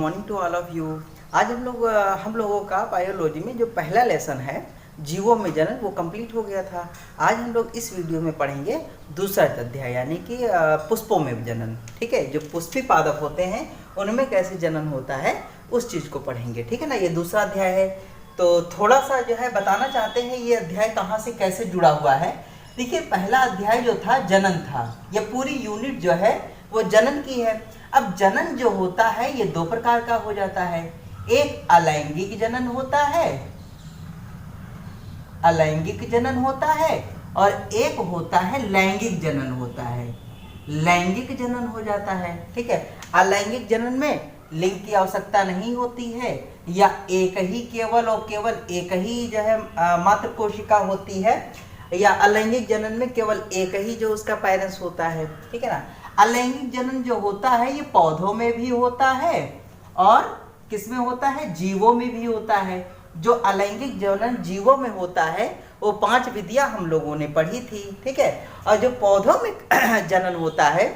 Morning to all of you. आज हम लोगों का बायोलॉजी में जो पहला लेसन है जीवों में जनन वो कंप्लीट हो गया था। आज हम लोग इस वीडियो में पढ़ेंगे दूसरा अध्याय यानी कि पुष्पों में जनन। ठीक है, जो पुष्पी पादप होते हैं उनमें कैसे जनन होता है उस चीज़ को पढ़ेंगे। ठीक है ना, ये दूसरा अध्याय है। तो थोड़ा सा जो है बताना चाहते हैं ये अध्याय कहाँ से कैसे जुड़ा हुआ है। देखिए, पहला अध्याय जो था जनन था, यह पूरी यूनिट जो है वो जनन की है। अब जनन जो होता है ये दो प्रकार का हो जाता है। एक अलैंगिक जनन होता है, अलैंगिक जनन होता है, और एक होता है लैंगिक जनन होता है। लैंगिक जनन हो जाता है। ठीक है, अलैंगिक जनन में लिंग की आवश्यकता नहीं होती है, या एक ही केवल और केवल एक ही जो है मात्र कोशिका होती है, या अलैंगिक जनन में केवल एक ही जो उसका पेरेंट्स होता है। ठीक है ना, अलैंगिक जनन जो होता है ये पौधों में भी होता है और किसमें होता है, जीवों में भी होता है। जो अलैंगिक जनन जीवों में होता है वो 5 विधियां हम लोगों ने पढ़ी थी। ठीक है, और जो पौधों में जनन होता है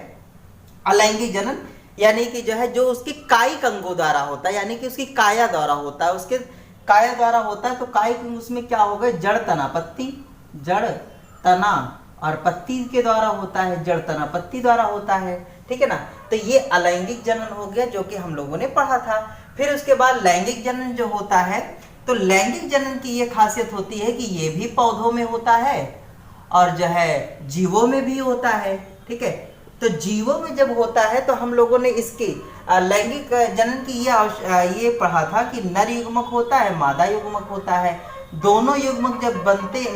अलैंगिक जनन यानी कि जो है जो उसकी कायिक अंगों द्वारा होता है, यानी कि उसकी काया द्वारा होता है, उसके काया द्वारा होता है। तो कायिक उसमें क्या हो गए, जड़ तना पत्ती, जड़ तना और पत्ती के द्वारा होता है, जड़ तना पत्ती द्वारा होता है। ठीक है ना, तो ये अलैंगिक जनन हो गया जो कि हम लोगों ने पढ़ा था। फिर उसके बाद लैंगिक जनन जो होता है, तो लैंगिक जनन की ये खासियत होती है कि ये भी पौधों में होता है और जो है जीवों में भी होता है। ठीक है, तो जीवों में जब होता है तो हम लोगों ने इसकी लैंगिक जनन की ये पढ़ा था कि नर युग्मक होता है, मादा युग्मक होता है। दोनों युग्मक जब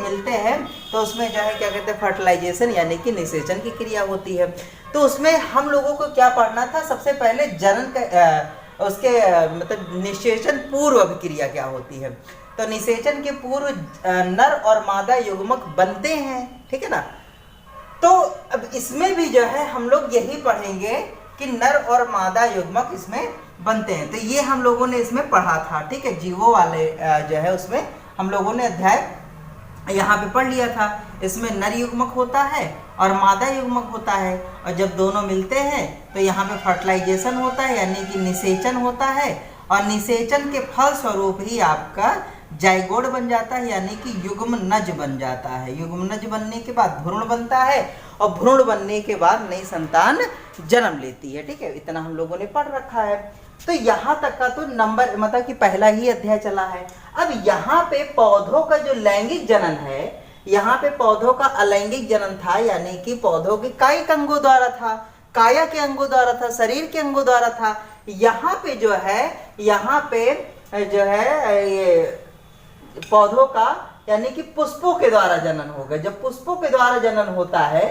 मिलते हैं तो उसमें जो है क्या कहते हैं, फर्टिलाइजेशन यानी कि निषेचन की क्रिया होती है। तो उसमें हम लोगों को क्या पढ़ना था, सबसे पहले जनन का उसके मतलब निषेचन पूर्व अभिक्रिया क्या होती है। तो निषेचन के पूर्व नर और मादा युग्मक बनते हैं। ठीक है ना, तो अब इसमें भी जो है हम लोग यही पढ़ेंगे कि नर और मादा युग्मक इसमें बनते हैं। तो ये हम लोगों ने इसमें पढ़ा था। ठीक है, जीवों वाले जो है उसमें हम लोगों ने अध्याय यहाँ पे पढ़ लिया था। इसमें नर युग्मक होता है और मादा युग्मक होता है, और जब दोनों मिलते हैं तो यहाँ पे फर्टिलाइजेशन होता है यानी कि निषेचन होता है, और निषेचन के फल स्वरूप ही आपका जाइगोट बन जाता है यानी कि युग्मनज बन जाता है। युग्मनज बनने के बाद भ्रूण बनता है और भ्रूण बनने के बाद नई संतान जन्म लेती है। ठीक है, इतना हम लोगों ने पढ़ रखा है। तो यहाँ तक का तो नंबर मतलब कि पहला ही अध्याय चला है। अब यहाँ पे पौधों का जो लैंगिक जनन है, यहाँ पे पौधों का अलैंगिक जनन था यानी कि पौधों के कायिक अंगों द्वारा था, काया के अंगों द्वारा था, शरीर के अंगों द्वारा था। यहाँ पे जो है, यहाँ पे जो है ये पौधों का यानी कि पुष्पों के द्वारा जनन होगा। जब पुष्पों के द्वारा जनन होता है,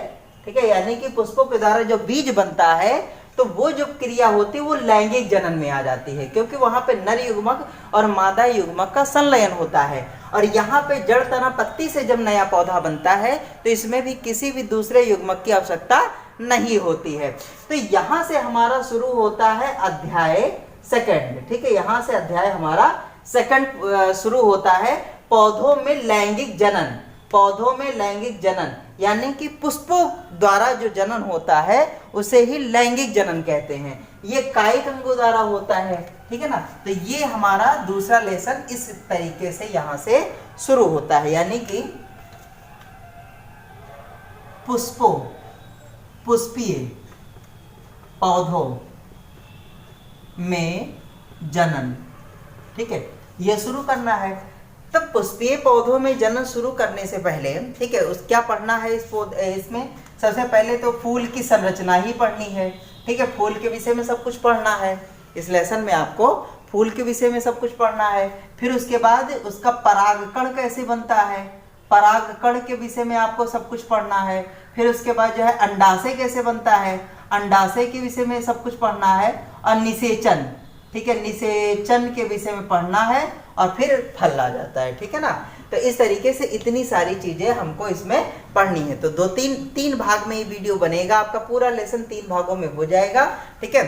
ठीक है, यानी कि पुष्पों के द्वारा जो बीज बनता है तो वो जो क्रिया होती है वो लैंगिक जनन में आ जाती है, क्योंकि वहां पे नर युग्मक और मादा युग्मक का संलयन होता है। और यहाँ पे जड़ तना पत्ती से जब नया पौधा बनता है तो इसमें भी किसी भी दूसरे युग्मक की आवश्यकता नहीं होती है। तो यहाँ से हमारा शुरू होता है अध्याय सेकंड। ठीक है, यहाँ से अध्याय हमारा सेकंड शुरू होता है, पौधों में लैंगिक जनन। पौधों में लैंगिक जनन यानी कि पुष्पों द्वारा जो जनन होता है उसे ही लैंगिक जनन कहते हैं। ये कायिक अंगों द्वारा होता है। ठीक है ना, तो ये हमारा दूसरा लेसन इस तरीके से यहाँ से शुरू होता है, यानी कि पुष्पों, पुष्पीय पौधों में जनन। ठीक है, ये शुरू करना है। तब पुष्पीय पौधों में जनन शुरू करने से पहले, ठीक है, उस क्या पढ़ना है इसमें सबसे पहले तो फूल की संरचना ही पढ़नी है। ठीक है, फूल के विषय में सब कुछ पढ़ना है। इस लेसन में आपको फूल के विषय में सब कुछ पढ़ना है। फिर उसके बाद उसका परागकण कैसे बनता है, परागकण के विषय में आपको सब कुछ पढ़ना है। फिर उसके बाद जो है अंडाशय कैसे बनता है, अंडाशय के विषय में सब कुछ पढ़ना है। और निषेचन, ठीक है, निषेचन के विषय में पढ़ना है और फिर फल आ जाता है। ठीक है ना, तो इस तरीके से इतनी सारी चीजें हमको इसमें पढ़नी है। तो तीन भाग में ये वीडियो बनेगा, आपका पूरा लेसन 3 भागों में हो जाएगा। ठीक है,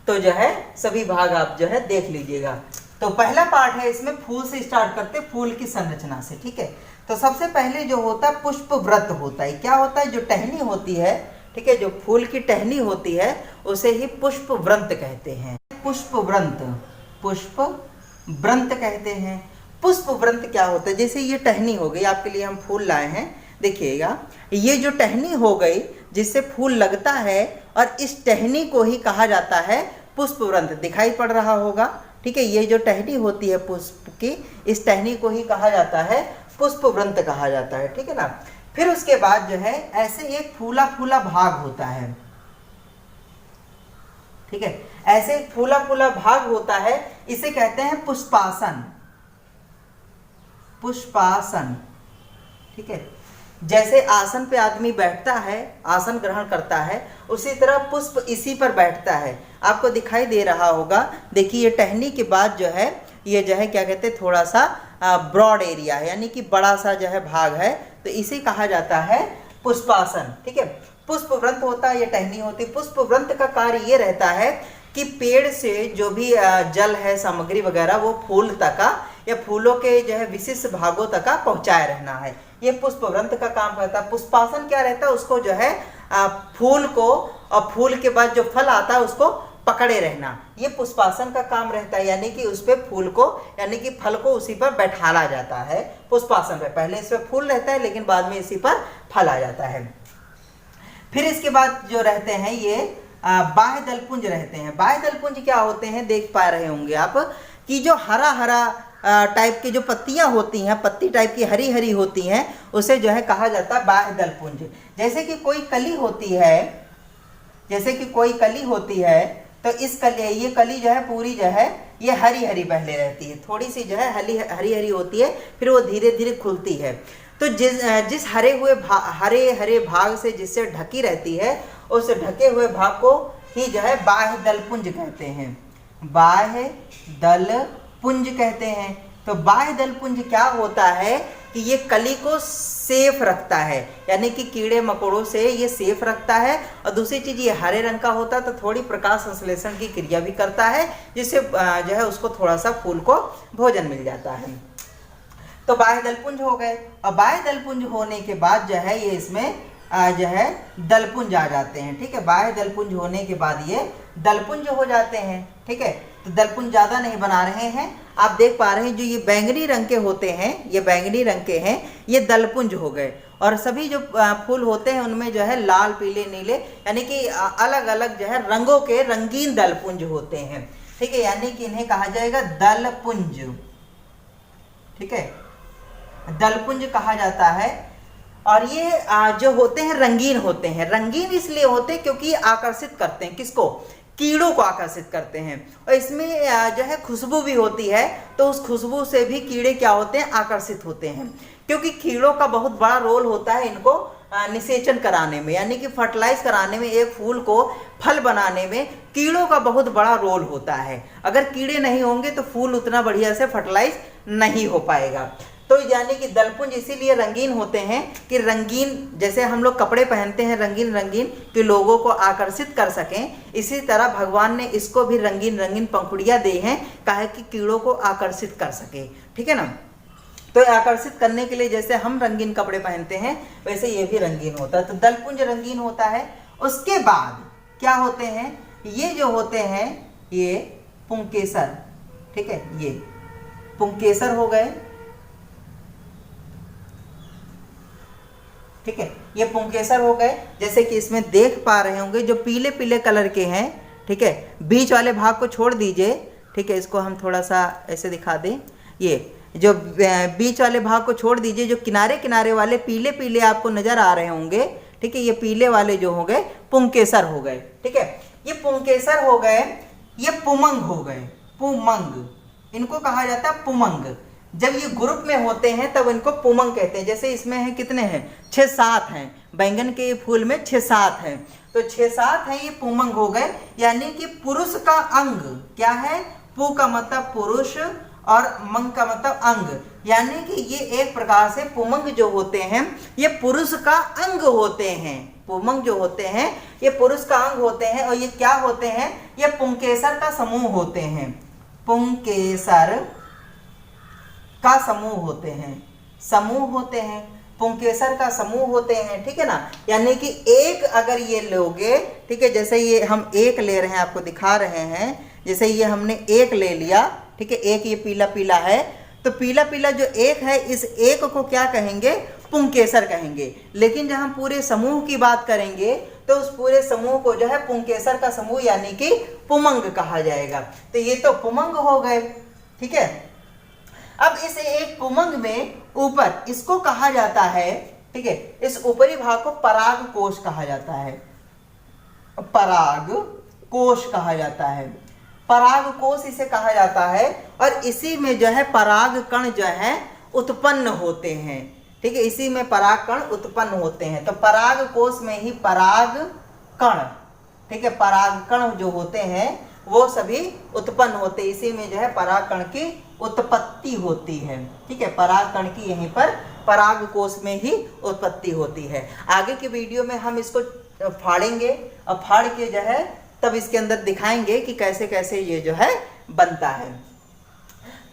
तो जो है सभी भाग आप जो है देख लीजिएगा। तो पहला पार्ट है इसमें फूल से स्टार्ट करते, फूल की संरचना से। ठीक है, तो सबसे पहले जो होता है पुष्प व्रत होता है। क्या होता है, जो टहनी होती है, ठीक है, जो फूल की टहनी होती है उसे ही पुष्प व्रत कहते हैं। पुष्पवृंत, पुष्पवृंत कहते हैं। पुष्पवृंत क्या होता है, जैसे ये टहनी हो गई, आपके लिए हम फूल लाए हैं, देखिएगा ये जो टहनी हो गई जिससे फूल लगता है, और इस टहनी को ही कहा जाता है पुष्पवृंत। दिखाई पड़ रहा होगा, ठीक है, ये जो टहनी होती है पुष्प की, इस टहनी को ही कहा जाता है पुष्पवृंत कहा जाता है, ठीक है ना। फिर उसके बाद जो है ऐसे एक फूला फूला भाग होता है, ठीक है, ऐसे एक फूला फूला भाग होता है, इसे कहते हैं पुष्पासन, पुष्पासन, ठीक है। जैसे आसन पे आदमी बैठता है, आसन ग्रहण करता है, उसी तरह पुष्प इसी पर बैठता है। आपको दिखाई दे रहा होगा, देखिए ये टहनी के बाद जो है ये जो है क्या कहते हैं, थोड़ा सा ब्रॉड एरिया है, यानी कि बड़ा सा जो है भाग है, तो इसे कहा जाता है पुष्पासन, ठीक है। पुष्पवृंत होता है, ये टहनी होती है। पुष्पवृंत का कार्य ये रहता है कि पेड़ से जो भी जल है, सामग्री वगैरह, वो फूल तक या फूलों के जो है विशिष्ट भागों तक पहुंचाए रहना है, ये पुष्पवृंत का काम करता है। पुष्पासन क्या रहता है, उसको जो है फूल को, और फूल के बाद जो फल आता है उसको पकड़े रहना, ये पुष्पासन का काम रहता है। यानी कि उस पे फूल को, यानी कि फल को उसी पर बैठाला जाता है पुष्पासन पे। पहले इस पे फूल रहता है, लेकिन बाद में इसी पर फल आ जाता है। फिर इसके बाद जो रहते हैं ये बाह्य दलपुंज रहते हैं। बाह्य दलपुंज क्या होते हैं, देख पा रहे होंगे आप कि जो हरा हरा टाइप की जो पत्तियां होती हैं, पत्ती टाइप की हरी हरी होती हैं, उसे जो है कहा जाता है बाह्य दलपुंज। जैसे कि कोई कली होती है, जैसे कि कोई कली होती है, तो इस कली, ये कली जो है पूरी जो है ये हरी हरी पहले रहती है, थोड़ी सी जो है हरी हरी होती है, फिर वो धीरे धीरे खुलती है। तो जिस हरे हरे भाग से जिससे ढकी रहती है, उस ढके हुए भाग को ही जो है बाह्य दलपुंज कहते हैं, बाह्य दलपुंज कहते हैं। तो बाह्य दलपुंज क्या होता है कि ये कली को सेफ रखता है, यानी कि कीड़े मकोड़ों से ये सेफ रखता है। और दूसरी चीज ये हरे रंग का होता है, तो थोड़ी प्रकाश संश्लेषण की क्रिया भी करता है, जिससे जो है उसको थोड़ा सा फूल को भोजन मिल जाता है। तो बाह्य दलपुंज हो गए। और बाह्य दलपुंज होने के बाद जो है ये इसमें जो है दलपुंज आ जाते हैं, ठीक है। बाह्य दलपुंज होने के बाद ये दलपुंज हो जाते हैं, ठीक है। तो दलपुंज ज़्यादा नहीं बना रहे हैं, आप देख पा रहे हैं जो ये बैंगनी रंग के होते हैं, ये बैंगनी रंग के हैं, ये दलपुंज हो गए। और सभी जो फूल होते हैं उनमें जो है लाल पीले नीले, यानी कि अलग अलग जो है रंगों के रंगीन दलपुंज होते हैं, ठीक है। यानी कि इन्हें कहा जाएगा दलपुंज, ठीक है, दलपुंज कहा जाता है। और ये जो होते हैं रंगीन होते हैं। रंगीन इसलिए होते हैं क्योंकि आकर्षित करते हैं, किसको, कीड़ों को आकर्षित करते हैं। और इसमें जो है खुशबू भी होती है, तो उस खुशबू से भी कीड़े क्या होते हैं, आकर्षित होते हैं। क्योंकि कीड़ों का बहुत बड़ा रोल होता है इनको निषेचन कराने में, यानी कि फर्टिलाइज कराने में, एक फूल को फल बनाने में कीड़ों का बहुत बड़ा रोल होता है। अगर कीड़े नहीं होंगे तो फूल उतना बढ़िया से फर्टिलाइज नहीं हो पाएगा। तो यानी कि दलपुंज इसीलिए रंगीन होते हैं कि रंगीन, जैसे हम लोग कपड़े पहनते हैं रंगीन रंगीन कि लोगों को आकर्षित कर सकें, इसी तरह भगवान ने इसको भी रंगीन रंगीन पंखुड़ियां दी हैं, काहे कि कीड़ों को आकर्षित कर सके, ठीक है ना। तो आकर्षित करने के लिए जैसे हम रंगीन कपड़े पहनते हैं, वैसे ये भी रंगीन होता है। तो दलपुंज रंगीन होता है। उसके बाद क्या होते हैं, ये जो होते हैं ये पुंकेसर, ठीक है, ये पुंकेसर हो गए, ठीक है, ये पुंकेसर हो गए। जैसे कि इसमें देख पा रहे होंगे जो पीले पीले कलर के हैं, ठीक है। बीच वाले भाग को छोड़ दीजिए, ठीक है, इसको हम थोड़ा सा ऐसे दिखा दें। ये जो बीच वाले भाग को छोड़ दीजिए, जो किनारे किनारे वाले पीले पीले आपको नजर आ रहे होंगे, ठीक है, ये पीले वाले जो हो गए पुंकेसर हो गए, ठीक है। ये पुंकेसर हो गए, ये पुमंग हो गए, पुमंग, इनको कहा जाता है पुमंग। जब ये ग्रुप में होते हैं तब इनको पुमंग कहते हैं। जैसे इसमें है कितने हैं, 6-7 हैं, बैंगन के फूल में 6-7 हैं, तो 6-7 हैं, ये पुमंग हो गए। यानी कि पुरुष का अंग क्या है, पु का मतलब पुरुष और मंग का मतलब अंग, यानी कि ये एक प्रकार से पुमंग जो होते हैं ये पुरुष का अंग होते हैं। पुमंग जो होते हैं ये पुरुष का अंग होते हैं। और ये क्या होते हैं, ये पुंकेसर का समूह होते हैं, पुंकेसर का समूह होते हैं, समूह होते हैं, पुंकेसर का समूह होते हैं, ठीक है ना। यानी कि एक अगर ये लोगे, ठीक है, जैसे ये हम एक ले रहे हैं, आपको दिखा रहे हैं, जैसे ये हमने एक ले लिया, ठीक है, एक ये पीला पीला है, तो पीला पीला जो एक है, इस एक को क्या कहेंगे, पुंकेसर कहेंगे। लेकिन जब हम पूरे समूह की बात करेंगे तो उस पूरे समूह को जो है पुंकेसर का समूह यानी कि पुमंग कहा जाएगा। तो ये तो पुमंग हो गए, ठीक है। अब इस एक पुमंग में ऊपर इसको कहा जाता है, ठीक है, इस ऊपरी भाग को पराग कोश कहा जाता है, पराग कोश कहा जाता है, पराग कोश इसे कहा जाता है। और इसी में जो है पराग कण जो है उत्पन्न होते हैं, ठीक है, इसी में पराग कण उत्पन्न होते हैं। तो पराग कोश में ही पराग कण, ठीक है, पराग कण जो होते हैं वो सभी उत्पन्न होते, इसी में जो है पराग कण की उत्पत्ति होती है, ठीक है, पराग कण की यहीं पर पराग कोश में ही उत्पत्ति होती है। आगे की वीडियो में हम इसको फाड़ेंगे और फाड़ के जो है तब इसके अंदर दिखाएंगे कि कैसे कैसे ये जो है बनता है।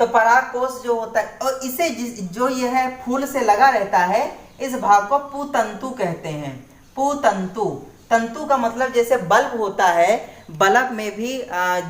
तो पराग कोश जो होता है, और इसे जो ये है फूल से लगा रहता है, इस भाग को पुतंतु कहते हैं। पुतंतु, तंतु का मतलब जैसे बल्ब होता है, बल्ब में भी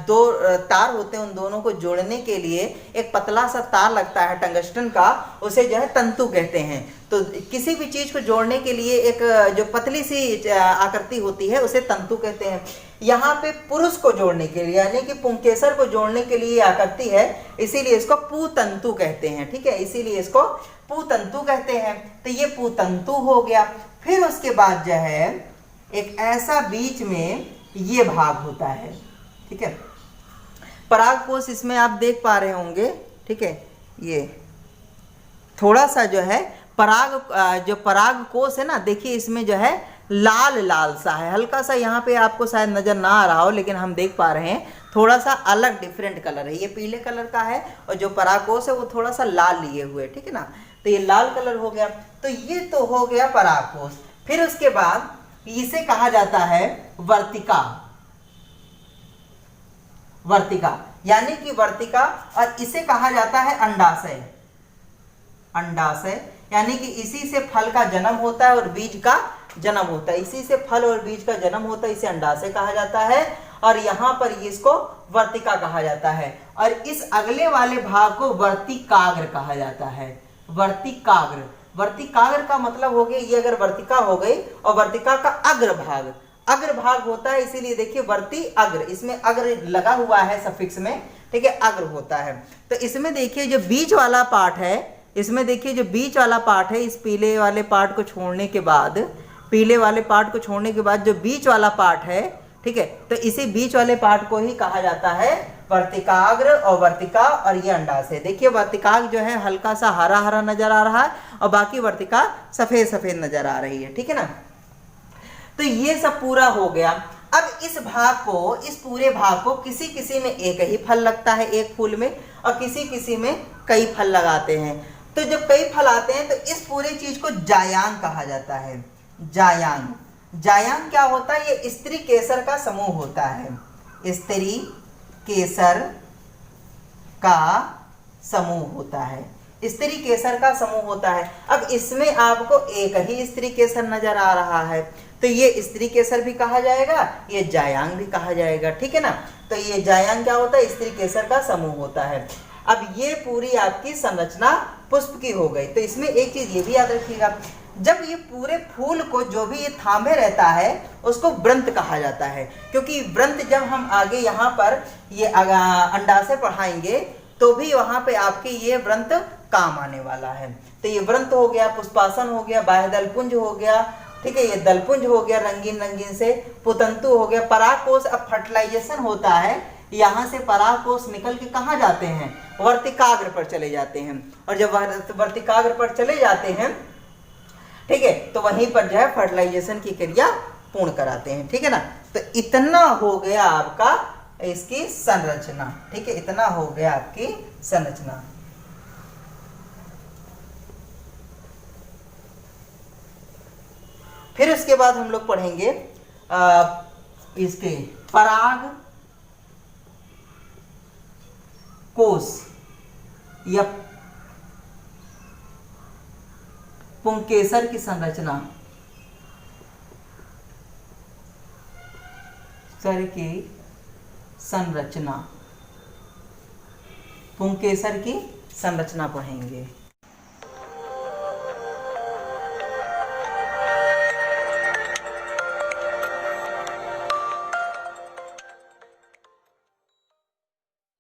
दो तार होते हैं, उन दोनों को जोड़ने के लिए एक पतला सा तार लगता है टंगस्टन का, उसे जो है तंतु कहते हैं। तो किसी भी चीज को जोड़ने के लिए एक जो पतली सी आकृति होती है उसे तंतु कहते हैं। यहाँ पे पुरुष को जोड़ने के लिए यानी कि पुंकेसर को जोड़ने के लिए आकृति है, इसीलिए इसको पुतंतु कहते हैं, ठीक है, इसीलिए इसको पुतंतु कहते हैं। तो ये पुतंतु हो गया। फिर उसके बाद जो है एक ऐसा बीच में ये भाग होता है, ठीक है, पराग कोश इसमें आप देख पा रहे होंगे, ठीक है, ये थोड़ा सा जो है पराग जो पराग कोश है ना, देखिए इसमें जो है लाल लाल सा है, हल्का सा, यहाँ पे आपको शायद नजर ना आ रहा हो लेकिन हम देख पा रहे हैं थोड़ा सा अलग डिफरेंट कलर है, ये पीले कलर का है और जो पराग कोश है वो थोड़ा सा लाल लिए हुए, ठीक है ना, तो ये लाल कलर हो गया। तो ये तो हो गया पराग कोश। फिर उसके बाद इसे कहा जाता है वर्तिका, वर्तिका यानी कि वर्तिका, और इसे कहा जाता है अंडाशय, अंडाशय यानी कि इसी से फल का जन्म होता है और बीज का जन्म होता है, इसी से फल और बीज का जन्म होता है, इसे अंडाशय कहा जाता है। और यहाँ पर इसको वर्तिका कहा जाता है। और इस अगले वाले भाग को वर्तिकाग्र कहा जाता है, वर्तिकाग्र। वर्तिकाग्र का मतलब हो गया, ये अगर वर्तिका हो गई और वर्तिका का अग्रभाग, अग्रभाग होता है, इसीलिए देखिए वर्ति अग्र, इसमें अग्र लगा हुआ है सफिक्स में, ठीक है, अग्र होता है। तो इसमें देखिए जो बीच वाला पार्ट है, इसमें देखिए जो बीच वाला पार्ट है, इस पीले वाले पार्ट को छोड़ने के बाद, पीले वाले पार्ट को छोड़ने के बाद जो बीच वाला पार्ट है, ठीक है, तो इसी बीच वाले पार्ट को ही कहा जाता है वर्तिकाग्र और वर्तिका। और ये अंडाशय, देखिए वर्तिकाग्र जो है हल्का सा हरा हरा नजर आ रहा है और बाकी वर्तिका सफेद सफेद नजर आ रही है, ठीक है ना। तो ये सब पूरा हो गया। अब इस भाग को, इस पूरे भाग को किसी किसी में एक ही फल लगता है एक फूल में, और किसी किसी में कई फल लगाते हैं। तो जब कई फल आते हैं तो इस पूरे चीज को जायांग कहा जाता है, जायांग। जायांग क्या होता है, ये स्त्री केसर का समूह होता है, स्त्री केसर का समूह होता है, स्त्री केसर का समूह होता है। अब इसमें आपको एक ही स्त्री केसर नजर आ रहा है, तो ये स्त्री केसर भी कहा जाएगा, ये जायांग भी कहा जाएगा, ठीक है ना। तो ये जायांग क्या होता है, स्त्री केसर का समूह होता है। अब ये पूरी आपकी संरचना पुष्प की हो गई। तो इसमें एक चीज ये भी याद रखिएगा, जब ये पूरे फूल को जो भी ये थामे रहता है उसको व्रंत कहा जाता है, क्योंकि व्रंत जब हम आगे यहाँ पर ये अंडाशय पढ़ाएंगे तो भी वहां पे आपके ये व्रंत काम आने वाला है। तो ये व्रंत हो गया, पुष्पासन हो गया, बाह्य दलपुंज हो गया, ठीक है, ये दलपुंज हो गया रंगीन रंगीन से, पुतंतु हो गया, परागकोश। अब फर्टिलाइजेशन होता है, यहाँ से परागकोश निकल के कहाँ जाते हैं, वर्तिकाग्र पर चले जाते हैं, और जब वर्तिकाग्र पर चले जाते हैं, ठीक है, तो वहीं पर जो है फर्टिलाइजेशन की क्रिया पूर्ण कराते हैं, ठीक है ना। तो इतना हो गया आपका इसकी संरचना, ठीक है, इतना हो गया आपकी संरचना। फिर उसके बाद हम लोग पढ़ेंगे इसके पराग कोश या पुंकेसर की संरचना, सर की संरचना, पुंकेसर की संरचना पढ़ेंगे।